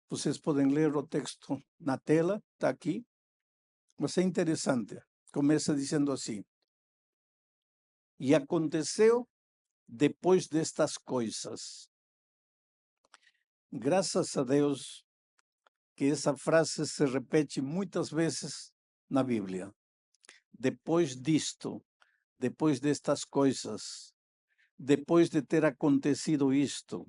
Vocês podem ler o texto na tela, está aqui. Mas é interessante. Começa dizendo assim: e aconteceu depois destas coisas. Graças a Deus que essa frase se repete muitas vezes na Bíblia. Depois disto, depois destas coisas, depois de ter acontecido isto,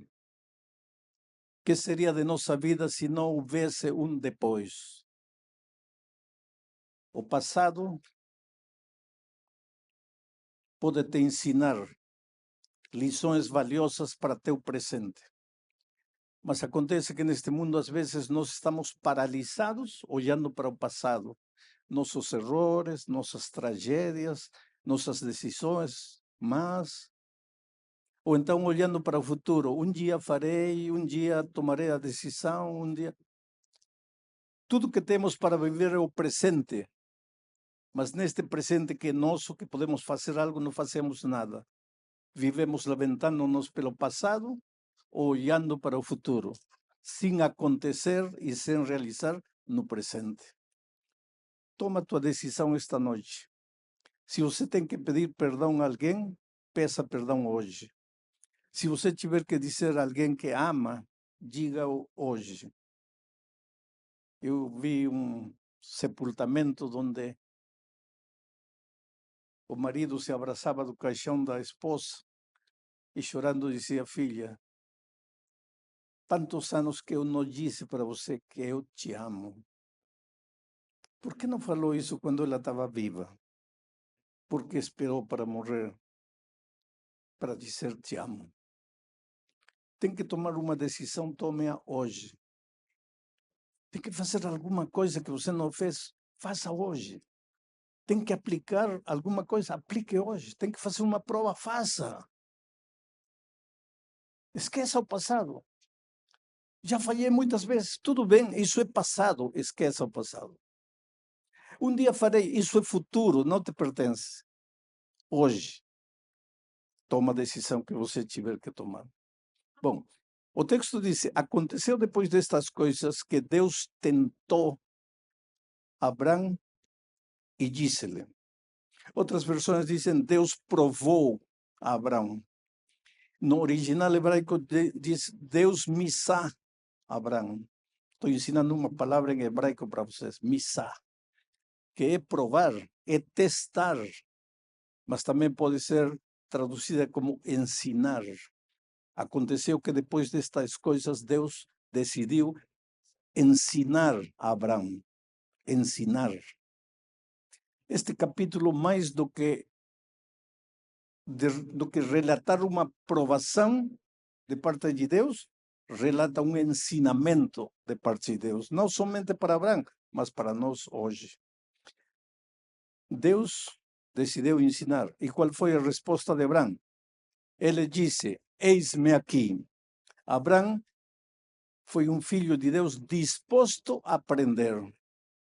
que seria de nossa vida se não houvesse um depois? O passado pode te ensinar lições valiosas para teu presente. Mas acontece que neste mundo, às vezes, nós estamos paralisados olhando para o passado. Nossos erros, nossas tragédias, nossas decisões, mas... Ou então olhando para o futuro. Um dia farei, um dia tomarei a decisão, um dia... Tudo que temos para viver é o presente. Mas neste presente que é nosso, que podemos fazer algo, não fazemos nada. Vivemos lamentando-nos pelo passado ou olhando para o futuro, sem acontecer e sem realizar no presente. Toma tua decisão esta noite. Se você tem que pedir perdão a alguém, peça perdão hoje. Se você tiver que dizer a alguém que ama, diga-o hoje. Eu vi um sepultamento onde o marido se abraçava do caixão da esposa e chorando dizia: filha, tantos anos que eu não disse para você que eu te amo. Por que não falou isso quando ela estava viva? Por que esperou para morrer para dizer te amo? Tem que tomar uma decisão, tome-a hoje. Tem que fazer alguma coisa que você não fez, faça hoje. Tem que aplicar alguma coisa, aplique hoje. Tem que fazer uma prova, faça. Esqueça o passado. Já falhei muitas vezes, tudo bem, isso é passado, esqueça o passado. Um dia farei, isso é futuro, não te pertence. Hoje, toma a decisão que você tiver que tomar. Bom, o texto diz: aconteceu depois destas coisas que Deus tentou Abrão e disse-lhe. Outras versões dizem: Deus provou a Abrão. No original hebraico diz: Deus misá Abrão. Estou ensinando uma palavra em hebraico para vocês: misá, que é provar, é testar, mas também pode ser traduzida como ensinar. Aconteceu que depois destas coisas Deus decidiu ensinar a Abrão. Ensinar. Este capítulo, mais do que relatar uma provação de parte de Deus, relata um ensinamento de parte de Deus, não somente para Abraão, mas para nós hoje. Deus decidiu ensinar. E qual foi a resposta de Abraão? Ele disse: eis-me aqui. Abraão foi um filho de Deus disposto a aprender.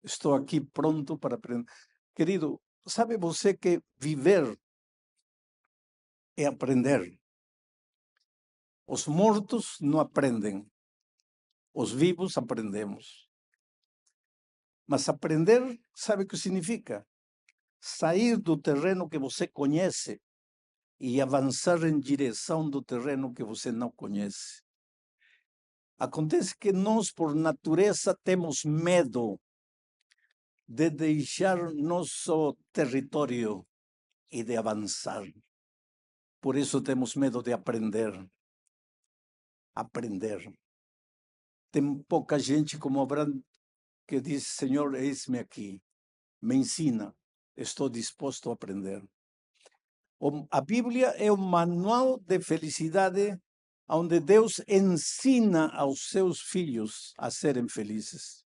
Estou aqui pronto para aprender. Querido, sabe você que viver é aprender? Os mortos não aprendem. Os vivos aprendemos. Mas aprender, sabe o que significa? Sair do terreno que você conhece e avançar em direção do terreno que você não conhece. Acontece que nós, por natureza, temos medo de deixar nosso território e de avançar. Por isso temos medo de aprender. Aprender. Tem pouca gente como Abraão que diz: Senhor, eis-me aqui, me ensina, estou disposto a aprender. A Bíblia é um manual de felicidade onde Deus ensina aos seus filhos a serem felizes.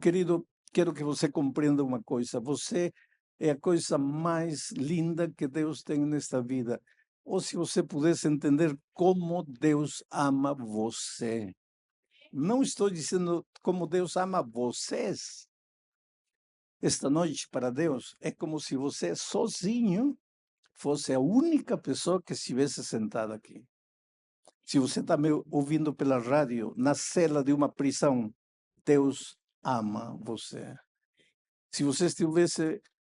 Querido, quero que você compreenda uma coisa: você é a coisa mais linda que Deus tem nesta vida. Ou se você pudesse entender como Deus ama você. Não estou dizendo como Deus ama vocês. Esta noite, para Deus, é como se você sozinho fosse a única pessoa que estivesse sentada aqui. Se você está me ouvindo pela rádio, na cela de uma prisão, Deus ama você. Se você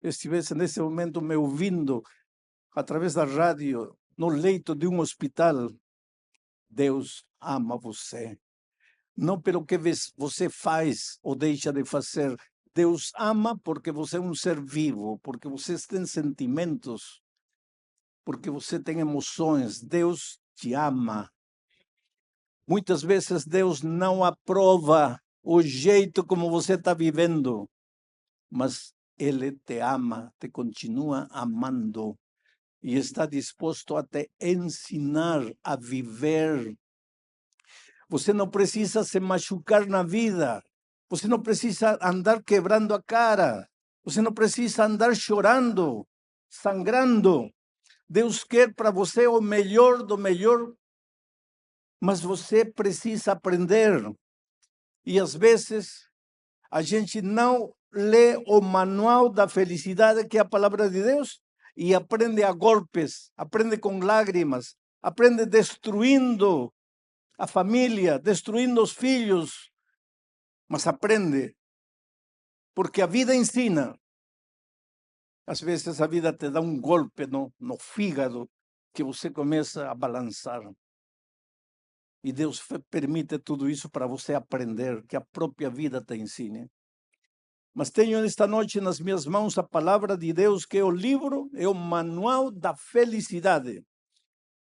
estivesse nesse momento me ouvindo através da rádio, no leito de um hospital, Deus ama você. Não pelo que você faz ou deixa de fazer. Deus ama porque você é um ser vivo, porque você tem sentimentos, porque você tem emoções. Deus te ama. Muitas vezes Deus não aprova o jeito como você está vivendo, mas Ele te ama, te continua amando e está disposto a te ensinar a viver. Você não precisa se machucar na vida. Você não precisa andar quebrando a cara. Você não precisa andar chorando, sangrando. Deus quer para você o melhor do melhor, mas você precisa aprender. E às vezes a gente não lê o manual da felicidade, que é a palavra de Deus, e aprende a golpes, aprende com lágrimas, aprende destruindo a família, destruindo os filhos, mas aprende, porque a vida ensina. Às vezes a vida te dá um golpe no fígado que você começa a balançar. E Deus permite tudo isso para você aprender, que a própria vida te ensine. Mas tenho esta noite nas minhas mãos a palavra de Deus, que é o livro, é o manual da felicidade.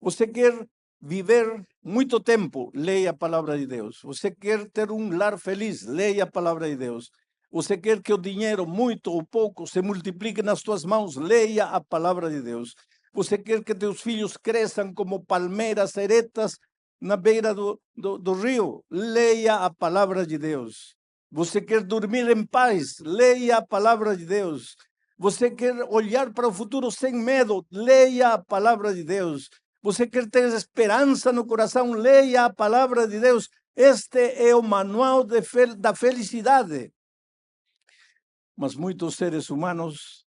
Você quer viver muito tempo, leia a palavra de Deus. Você quer ter um lar feliz, leia a palavra de Deus. Você quer que o dinheiro, muito ou pouco, se multiplique nas tuas mãos, leia a palavra de Deus. Você quer que teus filhos cresçam como palmeiras eretas na beira do rio, leia a palavra de Deus. Você quer dormir em paz, leia a palavra de Deus. Você quer olhar para o futuro sem medo, leia a palavra de Deus. Você quer ter esperança no coração, leia a palavra de Deus. Este é o manual da felicidade. Mas muitos seres humanos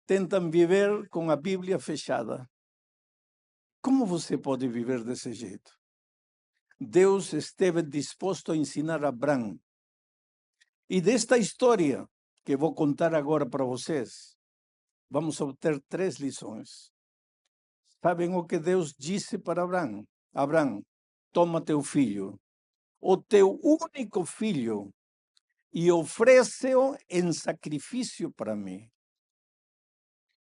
tentam viver com a Bíblia fechada. Como você pode viver desse jeito? Deus esteve disposto a ensinar a Abraão. E desta história que vou contar agora para vocês, vamos obter 3 lições. Sabem o que Deus disse para Abraão? Abraão, toma teu filho, o teu único filho, e oferece-o em sacrifício para mim.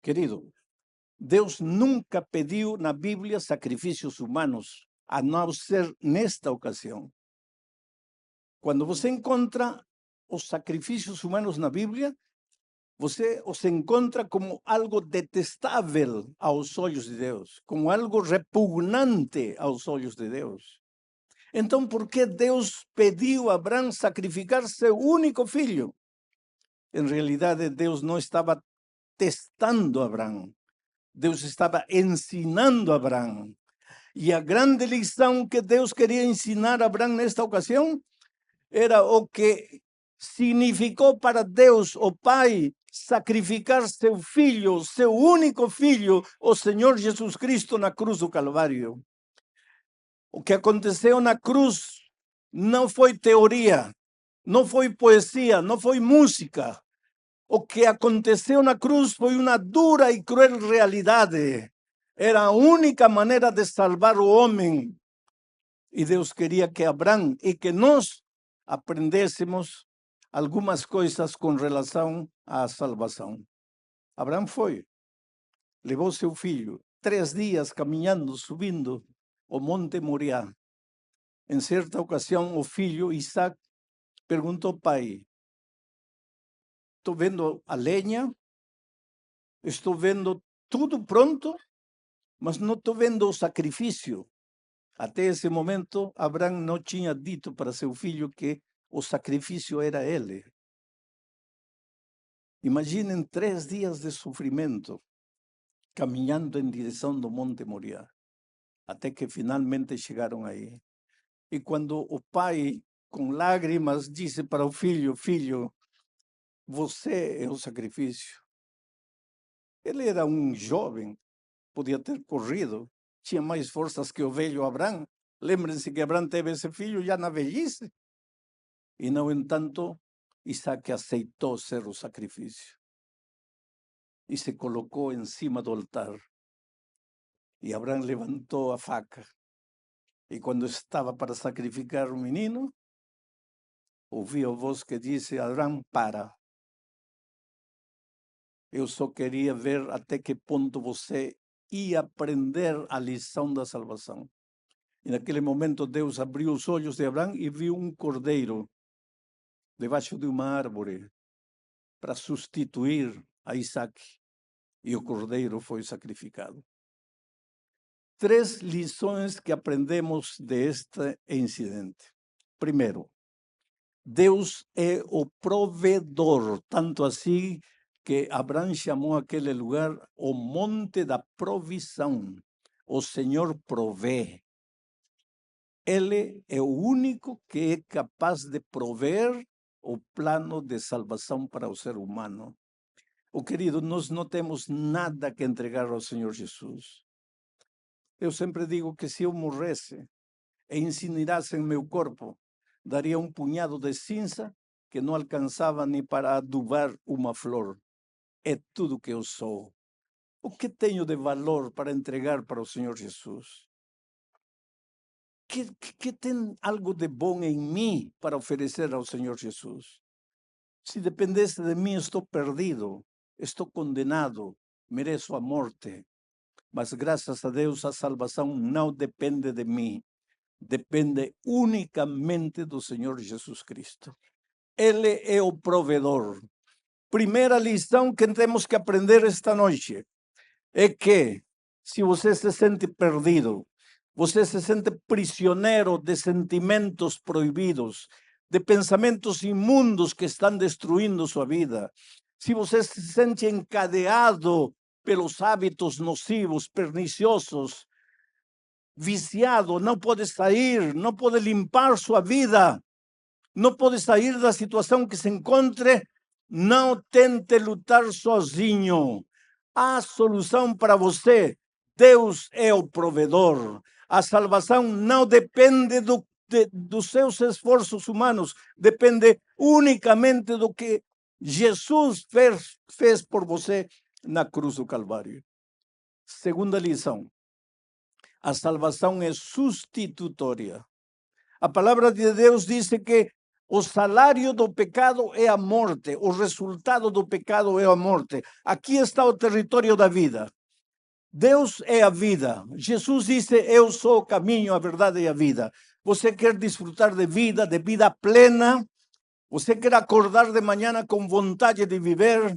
Querido, Deus nunca pediu na Bíblia sacrifícios humanos, a não ser nesta ocasião. Quando você encontra os sacrifícios humanos na Bíblia, você os encontra como algo detestável aos olhos de Deus, como algo repugnante aos olhos de Deus. Então, por que Deus pediu a Abraão sacrificar seu único filho? Em realidade, Deus não estava testando a Abraão. Deus estava ensinando a Abraão. E a grande lição que Deus queria ensinar a Abraão nesta ocasião era o que significou para Deus, o Pai, sacrificar seu filho, seu único filho, o Senhor Jesus Cristo, na cruz do Calvário. O que aconteceu na cruz não foi teoria, não foi poesia, não foi música. O que aconteceu na cruz foi uma dura e cruel realidade. Era a única maneira de salvar o homem. E Deus queria que Abraão e que nós aprendêssemos algumas coisas com relação à salvação. Abraão foi, levou seu filho, 3 dias caminhando, subindo o Monte Moriá. Em certa ocasião, o filho Isaac perguntou ao pai: estou vendo a lenha, estou vendo tudo pronto, mas não estou vendo o sacrifício. Até esse momento, Abraão não tinha dito para seu filho que o sacrifício era ele. Imaginem 3 dias de sofrimento, caminhando em direção do Monte Moriá, até que finalmente chegaram aí. E quando o pai, com lágrimas, disse para o filho: filho, você é o sacrifício. Ele era um jovem, podia ter corrido, tinha mais forças que o velho Abraão, Lembrem-se que Abraão teve esse filho já na velhice. E, no entanto, Isaac aceitou ser o sacrifício. E se colocou em cima do altar. E Abraão levantou a faca. E quando estava para sacrificar o menino, ouviu a voz que disse: Abraão, para. Eu só queria ver até que ponto você ia aprender a lição da salvação. E naquele momento Deus abriu os olhos de Abraão e viu um cordeiro debaixo de uma árvore para substituir a Isaac. E o cordeiro foi sacrificado. 3 lições que aprendemos deste incidente. Primeiro, Deus é o provedor, tanto assim que Abraão chamou aquele lugar o Monte da Provisão. O Senhor provê. Ele é o único que é capaz de prover o plano de salvação para o ser humano. Querido, nós não temos nada que entregar ao Senhor Jesus. Eu sempre digo que se eu morresse e incinerasse em meu corpo, daria um punhado de cinza que não alcançava nem para adubar uma flor. É tudo que eu sou. O que tenho de valor para entregar para o Senhor Jesus? Que tem algo de bom em mim para oferecer ao Senhor Jesus? Se dependesse de mim, estou perdido, estou condenado, mereço a morte. Mas graças a Deus a salvação não depende de mim, depende unicamente do Senhor Jesus Cristo. Ele é o provedor. Primeira lição que temos que aprender esta noite é que se você se sente perdido, você se sente prisioneiro de sentimentos proibidos, de pensamentos imundos que estão destruindo sua vida, se você se sente encadeado pelos hábitos nocivos, perniciosos, viciado, não pode sair, não pode limpar sua vida, não pode sair da situação que se encontre, não tente lutar sozinho. Há solução para você. Deus é o provedor. A salvação não depende dos seus esforços humanos, depende unicamente do que Jesus fez por você na cruz do Calvário. Segunda lição. A salvação é substitutória. A palavra de Deus diz que o salário do pecado é a morte, o resultado do pecado é a morte. Aqui está o território da vida. Deus é a vida. Jesus disse: eu sou o caminho, a verdade e a vida. Você quer desfrutar de vida plena? Você quer acordar de manhã com vontade de viver,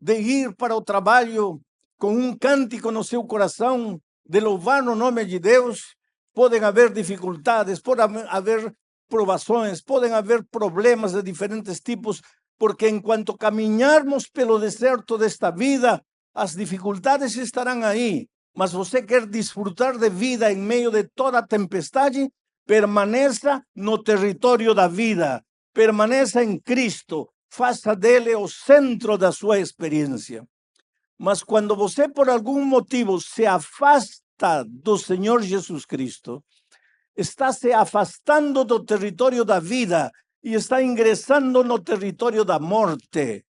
de ir para o trabalho com um cântico no seu coração, de louvar o nome de Deus? Podem haver dificuldades, podem haver provações, podem haver problemas de diferentes tipos, porque enquanto caminharmos pelo deserto desta vida, as dificuldades estarão aí. Mas você quer desfrutar de vida em meio de toda a tempestade? Permaneça no território da vida, permaneça em Cristo, faça dele o centro da sua experiência. Mas quando você, por algum motivo, se afasta do Senhor Jesus Cristo, está se afastando do território da vida e está ingressando no território da morte.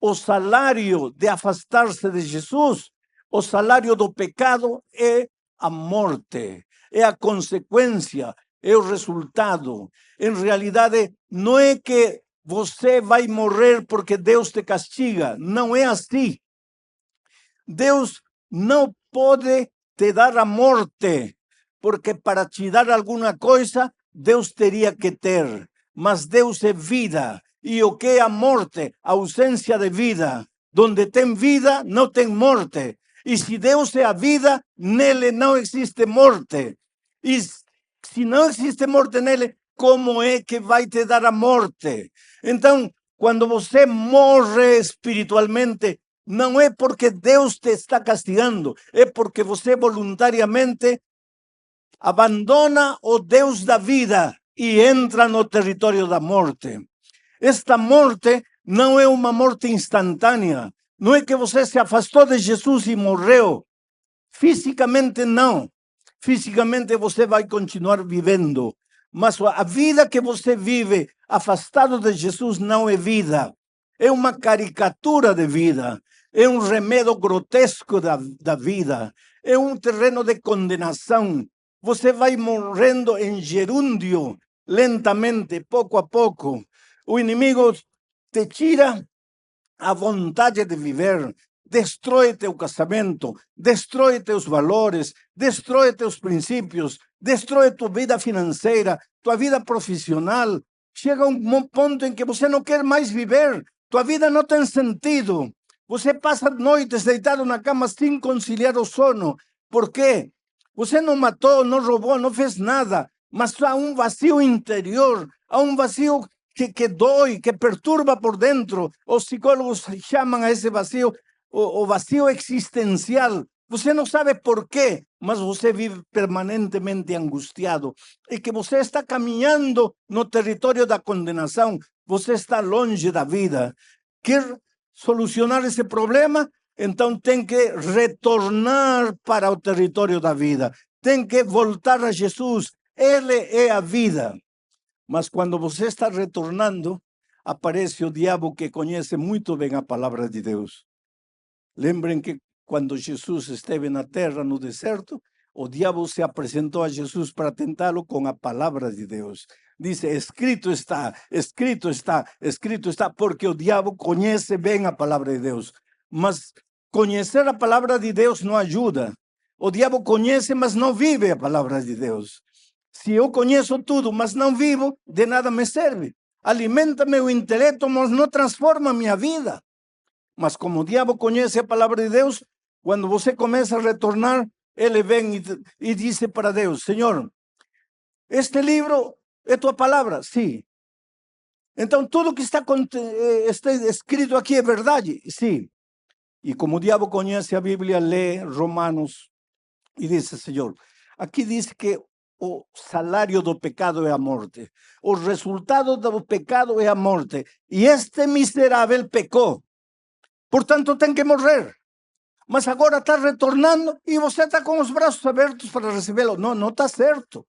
O salário de afastar-se de Jesus, o salário do pecado é a morte, é a consequência, é o resultado. Em realidade, não é que você vai morrer porque Deus te castiga, não é assim. Deus não pode te dar a morte, porque para te dar alguma coisa, Deus teria que ter. Mas Deus é vida. E o que é a morte? A ausência de vida. Donde tem vida, não tem morte. E se Deus é a vida, nele não existe morte. E se não existe morte nele, como é que vai te dar a morte? Então, quando você morre espiritualmente, não é porque Deus te está castigando, é porque você voluntariamente abandona o Deus da vida e entra no território da morte. Esta morte não é uma morte instantânea. Não é que você se afastou de Jesus e morreu. Fisicamente não. Fisicamente você vai continuar vivendo, mas a vida que você vive afastado de Jesus não é vida. É uma caricatura de vida. É um remédio grotesco da vida. É um terreno de condenação. Você vai morrendo em gerúndio, lentamente, pouco a pouco. O inimigo te tira a vontade de viver, destrói teu casamento, destrói teus valores, destrói teus princípios, destrói tua vida financeira, tua vida profissional. Chega um ponto em que você não quer mais viver, tua vida não tem sentido. Você passa noites deitado na cama sem conciliar o sono. Por quê? Você não matou, não roubou, não fez nada, mas há um vazio interior, há um vazio que dói, que perturba por dentro. Os psicólogos chamam a esse vazio o vazio existencial. Você não sabe por quê, mas você vive permanentemente angustiado. E que você está caminhando no território da condenação. Você está longe da vida. Quer solucionar esse problema? Então tem que retornar para o território da vida. Tem que voltar a Jesus. Ele é a vida. Mas quando você está retornando, aparece o diabo que conhece muito bem a palavra de Deus. Lembrem que quando Jesus esteve na terra, no deserto, o diabo se apresentou a Jesus para tentá-lo com a palavra de Deus. Dice, escrito está, escrito está, escrito está, porque o diabo conhece bem a palavra de Deus. Mas conhecer a palavra de Deus não ajuda. O diabo conhece, mas não vive a palavra de Deus. Se eu conheço tudo, mas não vivo, de nada me serve. Alimenta meu intelecto, mas não transforma minha vida. Mas como o diabo conhece a palavra de Deus, quando você começa a retornar, ele vem e diz para Deus, Senhor, este livro é tua palavra? Sim. Então tudo que está escrito aqui é verdade? Sim. E como o diabo conhece a Bíblia, lê Romanos e diz, Senhor, aqui diz que o salário do pecado é a morte. O resultado do pecado é a morte. E este miserável pecou. Portanto, tem que morrer. Mas agora está retornando e você está com os braços abertos para recebê-lo. Não, não está certo.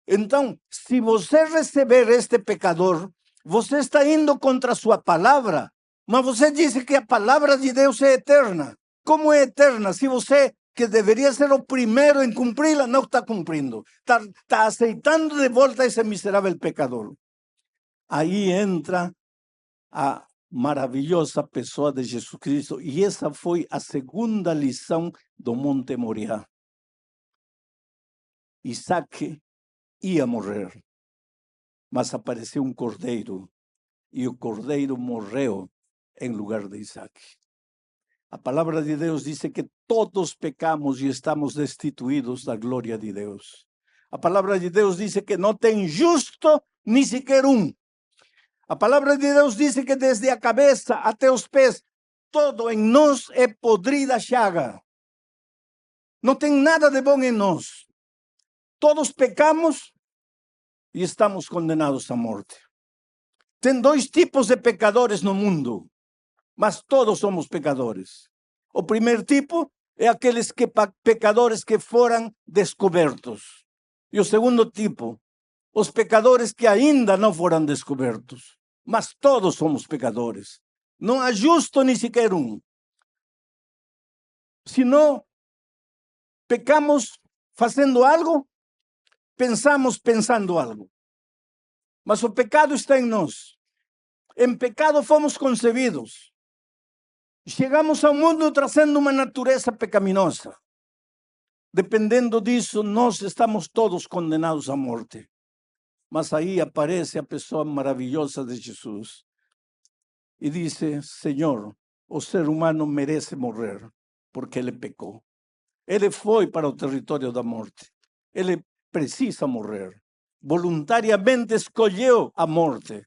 Então, se você receber este pecador, você está indo contra a sua palavra. Mas você disse que a palavra de Deus é eterna. Como é eterna? Se você, que deveria ser o primeiro em cumpri-la, não está cumprindo. Está aceitando de volta esse miserável pecador. Aí entra a maravilhosa pessoa de Jesus Cristo. E essa foi a segunda lição do Monte Moriá. Isaac ia morrer, mas apareceu um cordeiro. E o cordeiro morreu em lugar de Isaac. A palavra de Deus diz que todos pecamos e estamos destituídos da glória de Deus. A palavra de Deus diz que não tem justo nem sequer um. A palavra de Deus diz que desde a cabeça até os pés, todo em nós é podrida chaga. Não tem nada de bom em nós. Todos pecamos e estamos condenados à morte. Tem dois tipos de pecadores no mundo, mas todos somos pecadores. O primeiro tipo é aqueles pecadores que foram descobertos. E o segundo tipo, os pecadores que ainda não foram descobertos. Mas todos somos pecadores. Não há justo nem sequer um. Se não pecamos fazendo algo, pensamos pensando algo. Mas o pecado está em nós. Em pecado fomos concebidos. Chegamos ao mundo trazendo uma natureza pecaminosa. Dependendo disso, nós estamos todos condenados à morte. Mas aí aparece a pessoa maravilhosa de Jesus. E diz, Senhor, o ser humano merece morrer, porque ele pecou. Ele foi para o território da morte. Ele precisa morrer. Voluntariamente escolheu a morte.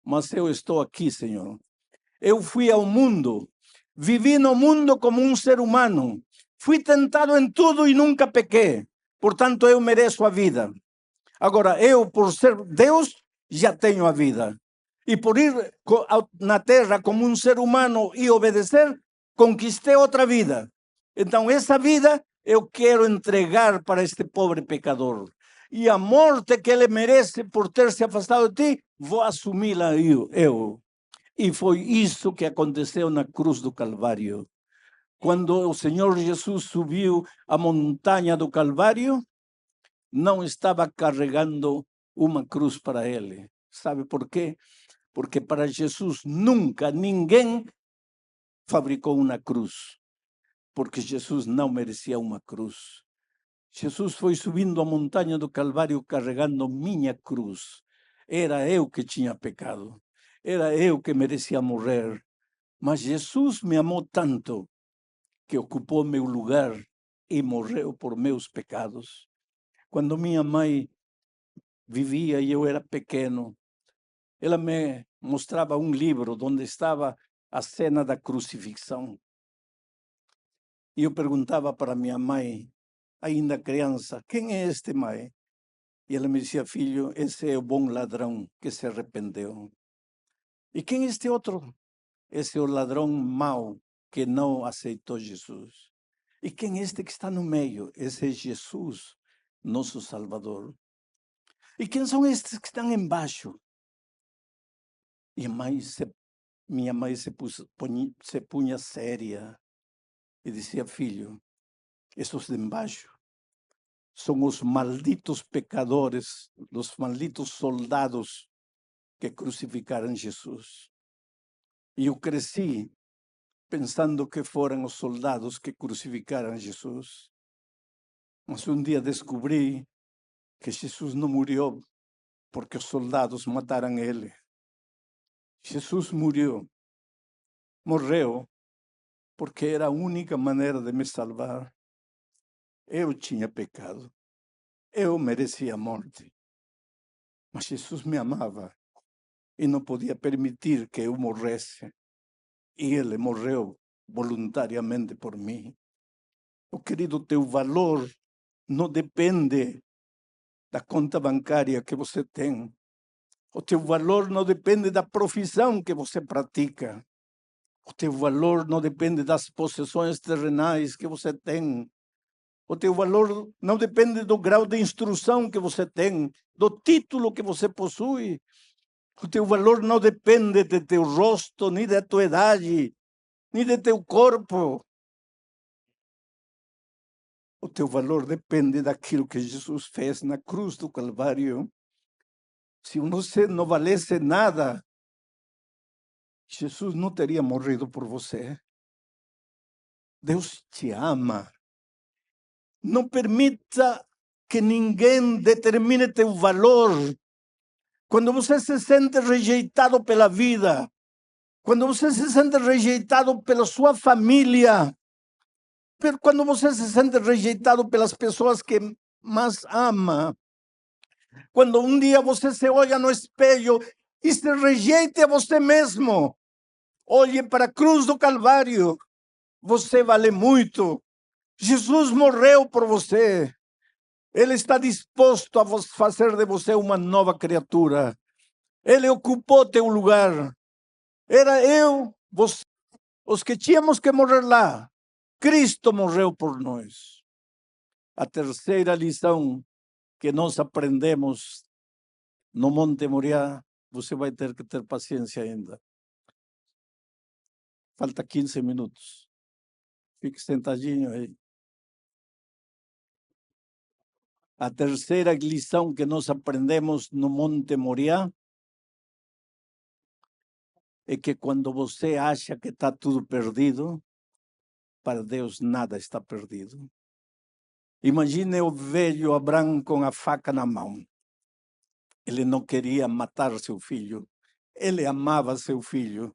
Mas eu estou aqui, Senhor. Eu fui ao mundo. Vivi no mundo como um ser humano. Fui tentado em tudo e nunca pequei. Portanto, eu mereço a vida. Agora, eu, por ser Deus, já tenho a vida. E por ir na terra como um ser humano e obedecer, conquistei outra vida. Então, essa vida eu quero entregar para este pobre pecador. E a morte que ele merece por ter se afastado de ti, vou assumi-la eu. E foi isso que aconteceu na cruz do Calvário. Quando o Senhor Jesus subiu a montanha do Calvário, não estava carregando uma cruz para ele. Sabe por quê? Porque para Jesus nunca ninguém fabricou uma cruz. Porque Jesus não merecia uma cruz. Jesus foi subindo a montanha do Calvário carregando minha cruz. Era eu que tinha pecado. Era eu que merecia morrer. Mas Jesus me amou tanto que ocupou meu lugar e morreu por meus pecados. Quando minha mãe vivia e eu era pequeno, ela me mostrava um livro onde estava a cena da crucifixão. E eu perguntava para minha mãe, ainda criança, quem é este, mãe? E ela me dizia, filho, esse é o bom ladrão que se arrependeu. E quem é este outro? Esse é o ladrão mau que não aceitou Jesus. E quem é este que está no meio? Esse é Jesus, nosso Salvador. E quem são estes que estão embaixo? E minha mãe se punha séria e dizia, filho, esses de embaixo são os malditos pecadores, os malditos soldados que crucificaram Jesus. E eu cresci pensando que foram os soldados que crucificaram Jesus. Mas um dia descobri que Jesus não morreu porque os soldados mataram ele. Jesus morreu porque era a única maneira de me salvar. Eu tinha pecado. Eu merecia a morte. Mas Jesus me amava e não podia permitir que eu morresse. E ele morreu voluntariamente por mim. Oh, querido, teu valor não depende da conta bancária que você tem. O teu valor não depende da profissão que você pratica. O teu valor não depende das possessões terrenais que você tem. O teu valor não depende do grau de instrução que você tem, do título que você possui. O teu valor não depende de teu rosto, nem da tua idade, nem de teu corpo. O teu valor depende daquilo que Jesus fez na cruz do Calvário. Se você não valesse nada, Jesus não teria morrido por você. Deus te ama. Não permita que ninguém determine teu valor. Quando você se sente rejeitado pela vida, quando você se sente rejeitado pela sua família, quando você se sente rejeitado pelas pessoas que mais ama, quando um dia você se olha no espelho e se rejeita a você mesmo, olhe para a cruz do Calvário. Você vale muito. Jesus morreu por você. Ele está disposto a fazer de você uma nova criatura. Ele ocupou teu lugar. Era eu, você, os que tínhamos que morrer lá. Cristo morreu por nós. A terceira lição que nós aprendemos no Monte Moriá, você vai ter que ter paciência ainda. Falta 15 minutos. Fique sentadinho aí. A terceira lição que nós aprendemos no Monte Moriá é que quando você acha que está tudo perdido, para Deus nada está perdido. Imagine o velho Abraão com a faca na mão. Ele não queria matar seu filho. Ele amava seu filho.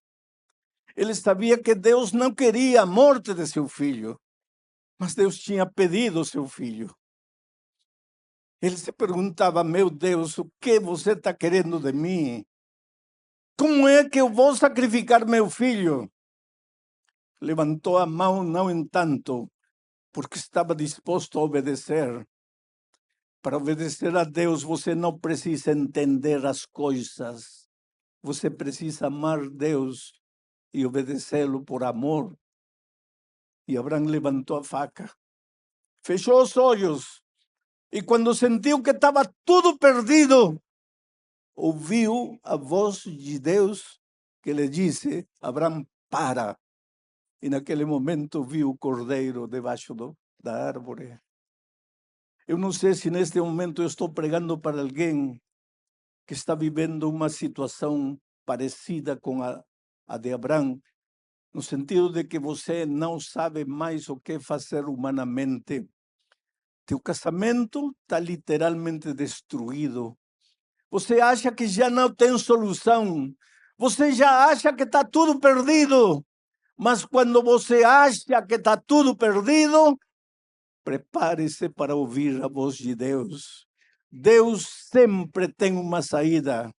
Ele sabia que Deus não queria a morte de seu filho, mas Deus tinha pedido seu filho. Ele se perguntava, meu Deus, o que você está querendo de mim? Como é que eu vou sacrificar meu filho? Levantou a mão, não entanto, porque estava disposto a obedecer. Para obedecer a Deus, você não precisa entender as coisas. Você precisa amar Deus e obedecê-lo por amor. E Abraão levantou a faca fechou os olhos e quando sentiu que estava tudo perdido, ouviu a voz de Deus que lhe disse: Abraão, para. E naquele momento viu o cordeiro debaixo da árvore. Eu não sei se neste momento eu estou pregando para alguém que está vivendo uma situação parecida com a de Abraão, no sentido de que você não sabe mais o que fazer humanamente. Teu casamento está literalmente destruído. Você acha que já não tem solução. Você já acha que está tudo perdido. Mas quando você acha que está tudo perdido, prepare-se para ouvir a voz de Deus. Deus sempre tem uma saída.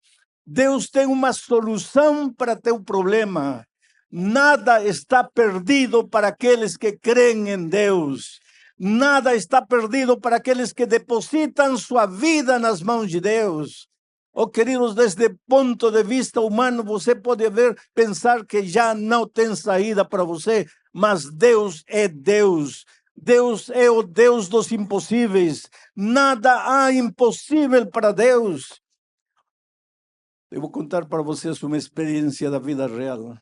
Deus tem uma solução para teu problema. Nada está perdido para aqueles que creem em Deus. Nada está perdido para aqueles que depositam sua vida nas mãos de Deus. Oh, queridos, desde o ponto de vista humano, você pode pensar que já não tem saída para você, mas Deus é Deus. Deus é o Deus dos impossíveis. Nada há impossível para Deus. Eu vou contar para vocês uma experiência da vida real.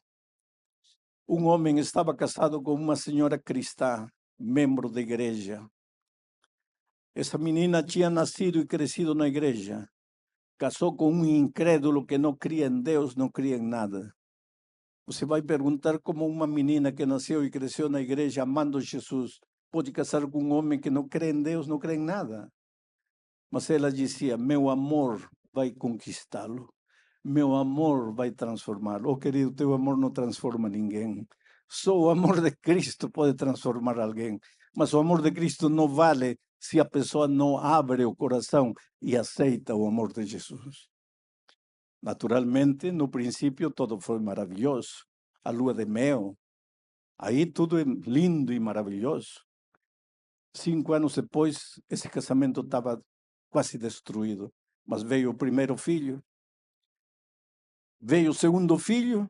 Um homem estava casado com uma senhora cristã, membro da igreja. Essa menina tinha nascido e crescido na igreja. Casou com um incrédulo que não cria em Deus, não cria em nada. Você vai perguntar como uma menina que nasceu e cresceu na igreja amando Jesus pode casar com um homem que não crê em Deus, não crê em nada. Mas ela dizia: meu amor vai conquistá-lo. Meu amor vai transformá-lo. Oh, querido, teu amor não transforma ninguém. Só o amor de Cristo pode transformar alguém. Mas o amor de Cristo não vale se a pessoa não abre o coração e aceita o amor de Jesus. Naturalmente, no princípio, todo foi maravilhoso. A lua de mel. Aí tudo é lindo e maravilhoso. 5 anos depois, esse casamento estava quase destruído. Mas veio o primeiro filho. Veio o segundo filho.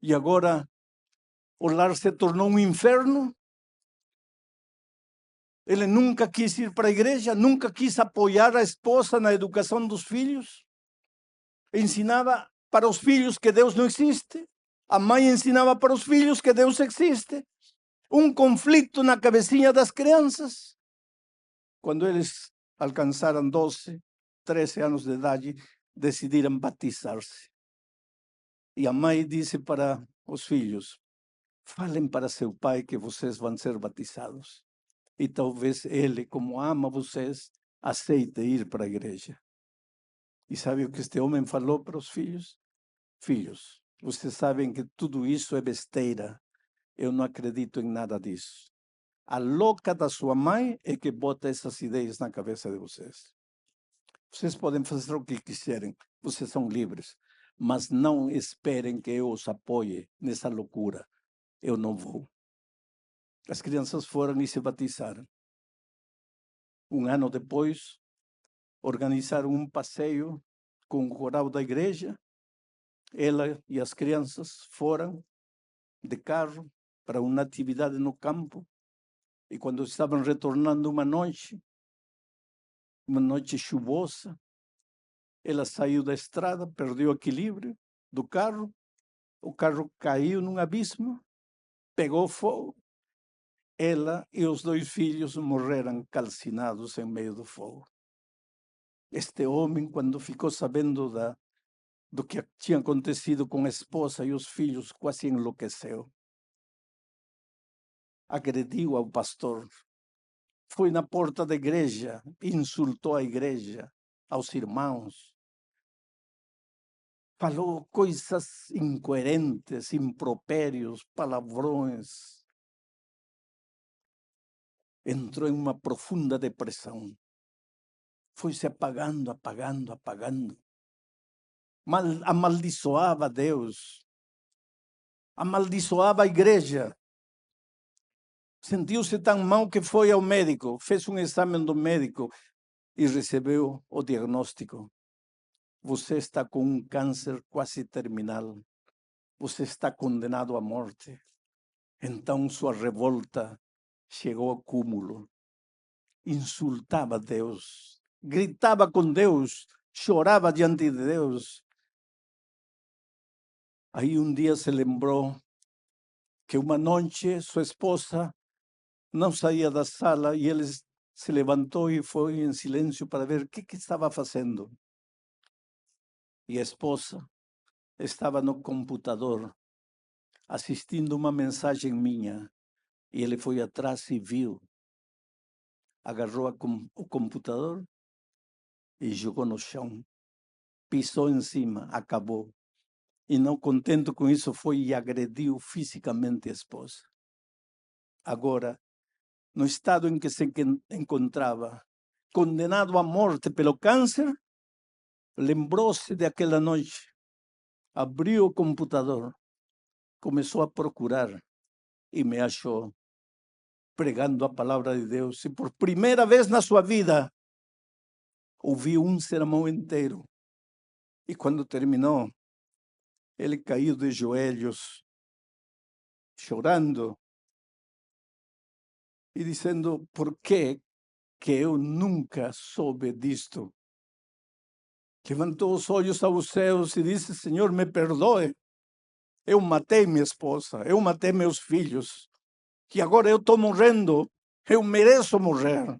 E agora o lar se tornou um inferno. Ele nunca quis ir para a igreja, nunca quis apoiar a esposa na educação dos filhos. Ensinava para os filhos que Deus não existe. A mãe ensinava para os filhos que Deus existe. Um conflito na cabecinha das crianças. Quando eles alcançaram 12, 13 anos de idade, decidiram batizar-se. E a mãe disse para os filhos: falem para seu pai que vocês vão ser batizados. E talvez ele, como ama vocês, aceite ir para a igreja. E sabe o que este homem falou para os filhos? Filhos, vocês sabem que tudo isso é besteira. Eu não acredito em nada disso. A louca da sua mãe é que bota essas ideias na cabeça de vocês. Vocês podem fazer o que quiserem, vocês são livres. Mas não esperem que eu os apoie nessa loucura. Eu não vou. As crianças foram e se batizaram. Um ano depois, organizaram um passeio com o coral da igreja. Ela e as crianças foram de carro para uma atividade no campo. E quando estavam retornando uma noite chuvosa, ela saiu da estrada, perdeu o equilíbrio do carro. O carro caiu num abismo, pegou fogo. Ela e os 2 filhos morreram calcinados em meio do fogo. Este homem, quando ficou sabendo do que tinha acontecido com a esposa e os filhos, quase enlouqueceu. Agrediu ao pastor. Foi na porta da igreja, insultou a igreja, aos irmãos. Falou coisas incoerentes, impropérios, palavrões. Entrou em uma profunda depressão. Foi se apagando, apagando, apagando. Amaldiçoava a Deus. Amaldiçoava a igreja. Sentiu-se tão mal que foi ao médico, fez um exame do médico e recebeu o diagnóstico. Você está com um câncer quase terminal. Você está condenado à morte. Então sua revolta chegou ao cúmulo. Insultava a Deus, gritava com Deus, chorava diante de Deus. Aí um dia se lembrou que uma noite sua esposa não saía da sala e ele se levantou e foi em silêncio para ver o que estava fazendo. E a esposa estava no computador assistindo uma mensagem minha. E ele foi atrás e viu. Agarrou o computador e jogou no chão. Pisou em cima, acabou. E não contente com isso, foi e agrediu fisicamente a esposa. Agora, no estado em que se encontrava, condenado à morte pelo câncer, lembrou-se daquela noite, abriu o computador, começou a procurar e me achou pregando a palavra de Deus. E por primeira vez na sua vida, ouviu um sermão inteiro. E quando terminou, ele caiu de joelhos, chorando e dizendo: por que eu nunca soube disto? Levantou os olhos aos céus e disse: Senhor, me perdoe. Eu matei minha esposa, eu matei meus filhos. E agora eu estou morrendo. Eu mereço morrer.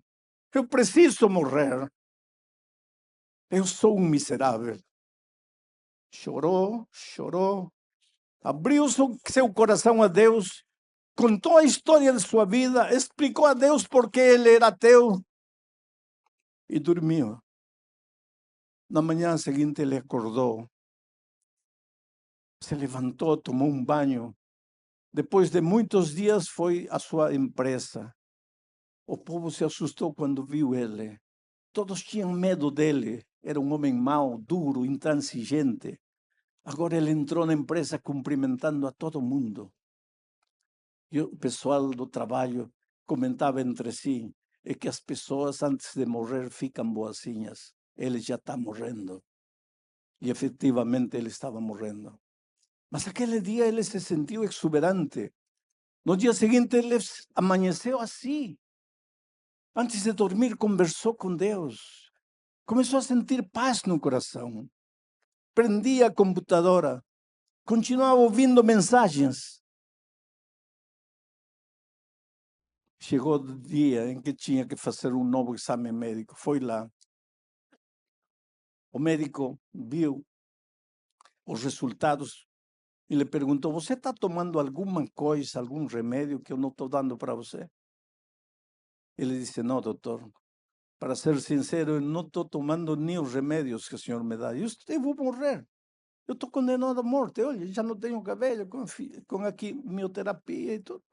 Eu preciso morrer. Eu sou um miserável. Chorou, chorou. Abriu seu coração a Deus. Contou a história de sua vida. Explicou a Deus por que ele era ateu. E dormiu. Na manhã seguinte ele acordou. Se levantou, tomou um banho. Depois de muitos dias foi à sua empresa. O povo se assustou quando viu ele. Todos tinham medo dele. Era um homem mau, duro, intransigente. Agora ele entrou na empresa cumprimentando a todo mundo. E o pessoal do trabalho comentava entre si: é que as pessoas antes de morrer ficam boazinhas. Ele já está morrendo. E efetivamente ele estava morrendo. Mas aquele dia ele se sentiu exuberante. No dia seguinte ele amanheceu assim. Antes de dormir conversou com Deus. Começou a sentir paz no coração. Prendia a computadora. Continuava ouvindo mensagens. Chegou o dia em que tinha que fazer um novo exame médico. Foi lá. O médico viu os resultados e lhe perguntou: você está tomando alguma coisa, algum remédio que eu não estou dando para você? Ele disse: não, doutor. Para ser sincero, eu não estou tomando nem os remédios que o senhor me dá. Eu vou morrer. Eu estou condenado à morte. Olha, já não tenho cabelo, com a quimioterapia e tudo.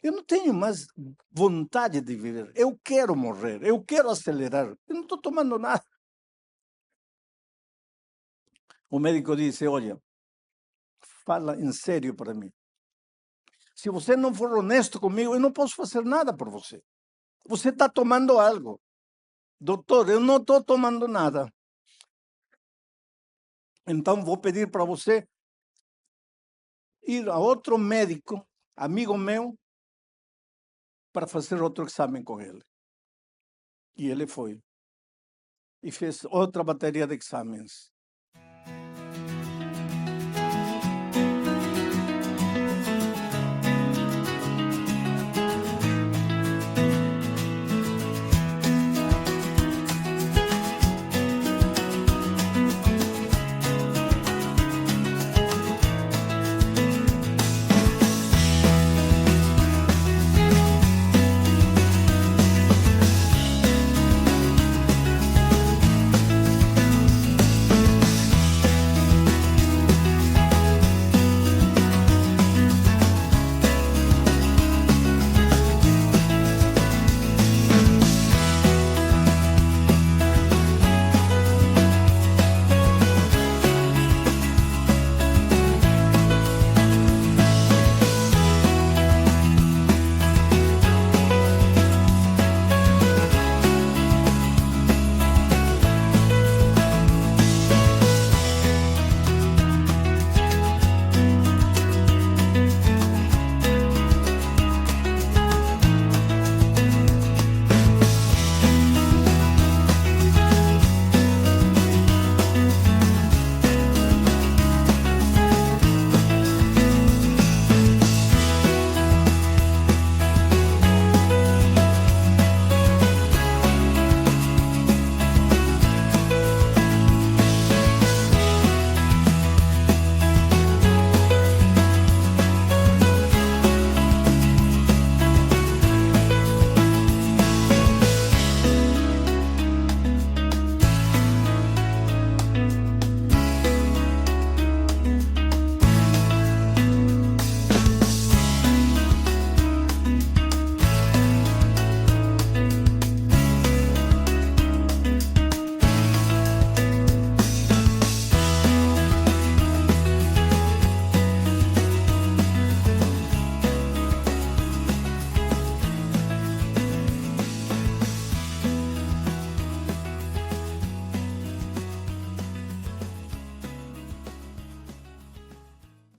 Eu não tenho mais vontade de viver. Eu quero morrer. Eu quero acelerar. Eu não estou tomando nada. O médico disse: olha, fala em sério para mim. Se você não for honesto comigo, eu não posso fazer nada por você. Você está tomando algo. Doutor, eu não estou tomando nada. Então vou pedir para você ir a outro médico, amigo meu, para fazer outro exame com ele. E ele foi. E fez outra bateria de exames.